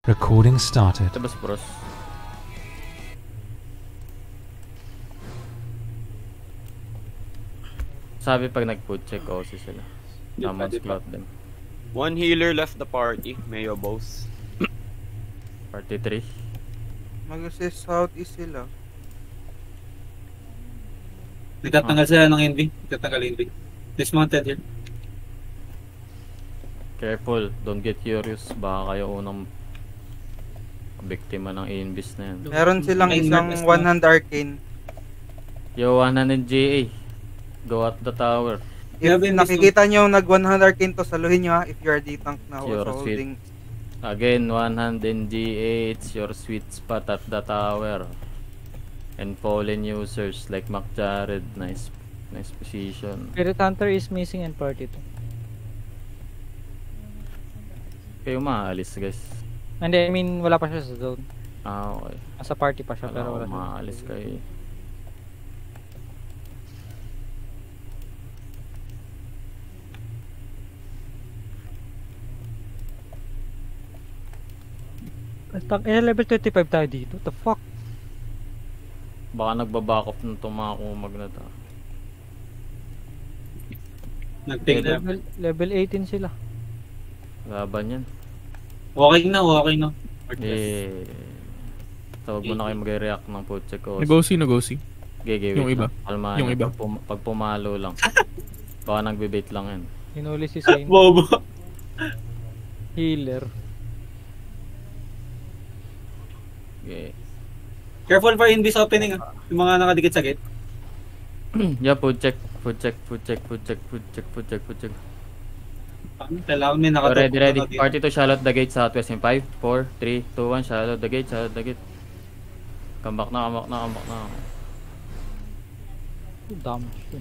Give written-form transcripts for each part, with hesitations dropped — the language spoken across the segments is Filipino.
Recording started. Labas bros. Sabi pag nag-food check OC sila. Tama scout din. One healer left the party. Mayo boss. Party 3. Mag-assist southeast sila. Nagtatanggal sila ng envy. Nagtatanggal envy. Dismounted yun. Careful, don't get curious. Baka kayo unang biktima ng invis na yan. Meron silang isang one-hand arcane. Yo, 100 GA. Go at the tower. If nakikita nyo nag one-hand arcane to, saluhin nyo ha if you are D-tank na Your also holding. Again, 100 GA. It's your sweet spot at the tower. And fallen users like McJared. Nice position. Spirit Hunter is missing in party 2. Kayo maalis guys. Hindi, I mean, wala pa siya sa zone. Ah, okay. Nasa party pa siya, pero Wala wala ko siya. maalis kayo. Level 25 tayo dito. What the fuck? Baka nagbaback off ng tumakumag na to. Nag-take na. Level 18 sila. Laban yan. Walking na, walking na. Tawag mo na kayo mag-react ng food check ko. Nag-OC. Gege, Yung iba. Kalmahan. Yung iba. Pag pumalo lang. Baka nagbe-bait lang yan. Hinuli si Saint. Bobo. Healer. Okay. Careful for invis opening ah. Yung mga nakadikit sa gate. Yeah, food check. Kailangan may nakatop. Ready. Party to shallow the gate southwest in 5, 4, 3, 2, 1. Shallow the gate. Come back na. Damage.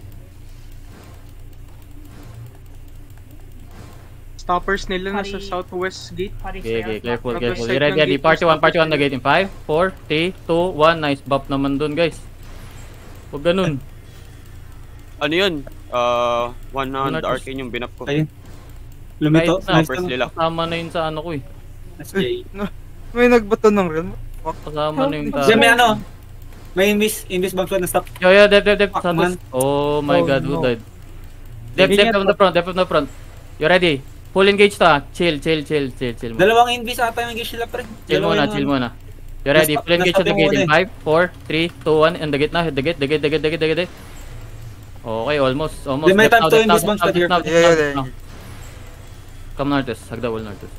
Stoppers nila nasa southwest gate. Okay, careful. You ready? Party 1 the gate in 5, 4, 3, 2, 1. Nice buff naman dun guys. Huwag ganun. Ano yun? 100 arcane yung binap ko. Ayun. Lumito. Kahit Nice na, lang. kasama na yun sa ano ko eh. SJ. May nagbato ng rin. Kasama na yung tao. Diyan may ano. May invis bomb squad na stop. Yo, dep. Santos. Oh my god, who died? Dep on the front. You ready? Full engage to ha. Chill. Dalawang invis ata yung engage sila pre. Chill muna. You ready? Full engage to the gate in 5, 4, 3, 2, 1. And the gate na. The gate. Okay, almost. They might have two invis bombs here. Yeah. Come northeast. Hagda wall northeast.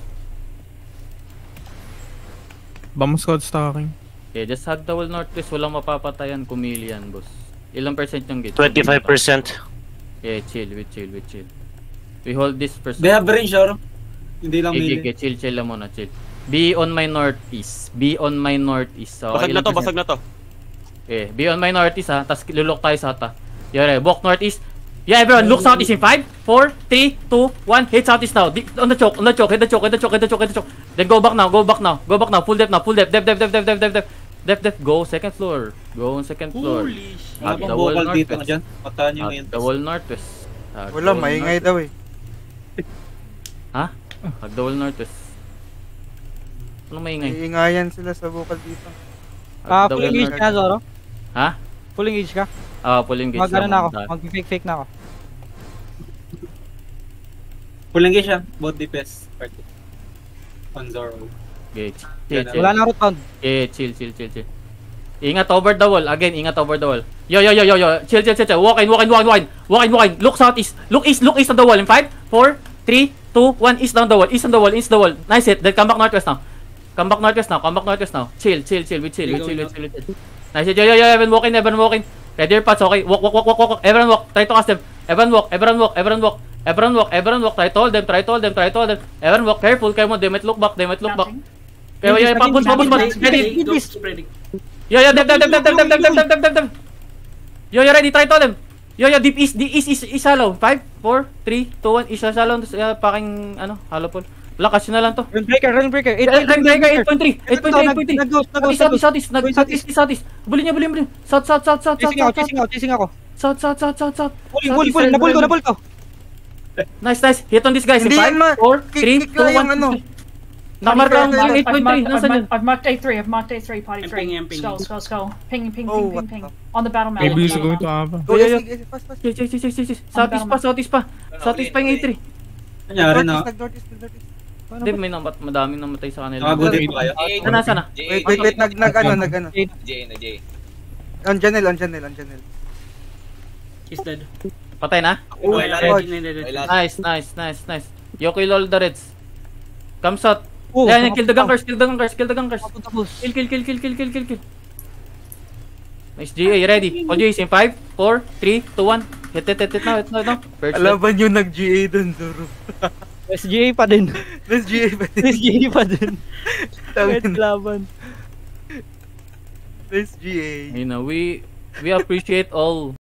Bomb squad stacking. Okay, just hug the wall northeast. Walang mapapatayan. Kumili yan, boss. Ilang percent yung gate? 25%. Okay, chill. We hold this first. They have range or hindi lang melee. Okay, chill lang muna, chill. Be on my northeast. So, Basag na to. Okay, be on my northeast ha. Tapos lulok tayo sa ata. Yare, walk northeast. Yeah, everyone, look southeast in 5, 4, 3, 2, 1. Hit southeast now. On the choke. Hit the choke. Then go back now. Full depth. Depth. Go second floor. Holy shit. Hug Ano the bang wall vocal dito na northwest. dyan? Patahan nyo ngayon. The wall northwest. Wala, maingay daw eh. Ha? Hug the wall northwest. Anong maingay? Iingayan sila sa vocal dito. Hug the Full wall engage northwest. ka, Zoro? Ha? Full engage ka? Full engage. Mag-ano na ako. Mag-fake na ako. Full engage siya. Both DPS. Party. On Zoro. Okay, chill. Wala na root pound. Okay, chill. Ingat over the wall. Again, ingat over the wall. Yo. Chill. Walk in. Look southeast. Look east on the wall. In 5, 4, 3, 2, 1. East on the wall. Nice hit. Then come back northwest now. Chill. We chill. Nice hit. Yo. Everyone walk in. Ready your pads. Okay. Walk. Everyone walk. Try to cast them. Everyone walk. Try to hold them. Everyone walk. Careful. They might look back. Yo, pabos. Ready. Yo, dep. Yo, ready, try to them. Yo, deep east shallow. 5, 4, 3, 2, 1, east shallow. Paking, hollow pool. Wala, kasi na lang to. Run breaker. 8.3. Southeast. Bulin niya. South. Chasing ako. South. Full. Nabul ko. Nice. Hit on this guys. Hindi yan 5, 4, 3, 2, 1. Nakamarka ang I've 8.3. Nasaan yun? I've marked A3. I've marked A3. Party I'm 3. pinging, I'm pinging. Let's go. Ping, ping, Oh, ping, what ping, ping. the- On the battle map. May on the bilis battle ko ito map. aba. Go, Yeah, yes, fast, fast. Check. Southeast pa. Southeast pa yung A3. Nangyari na. Nag-northeast. Hindi, may madaming namatay sa kanila. Nakagoodie pa kayo. Sana. Wait, nag-ano. Jay. On Janel. He's dead. Patay na? Oh, Wala, God. dead. Nice. Yoko kill all the reds. Come shot. Oh, Yan, kill the gunkers. Kill the gunkers. Tapos. Kill. Nice GA, ready. All GAs in 5, 4, 3, 2, 1. Hit now. First hit. Alaban yung nag-GA dun, Zoro. SGA pa din. Let's GA ba? SGA pa din. Kahit Tangin. laban. Let's GA. You know, we appreciate all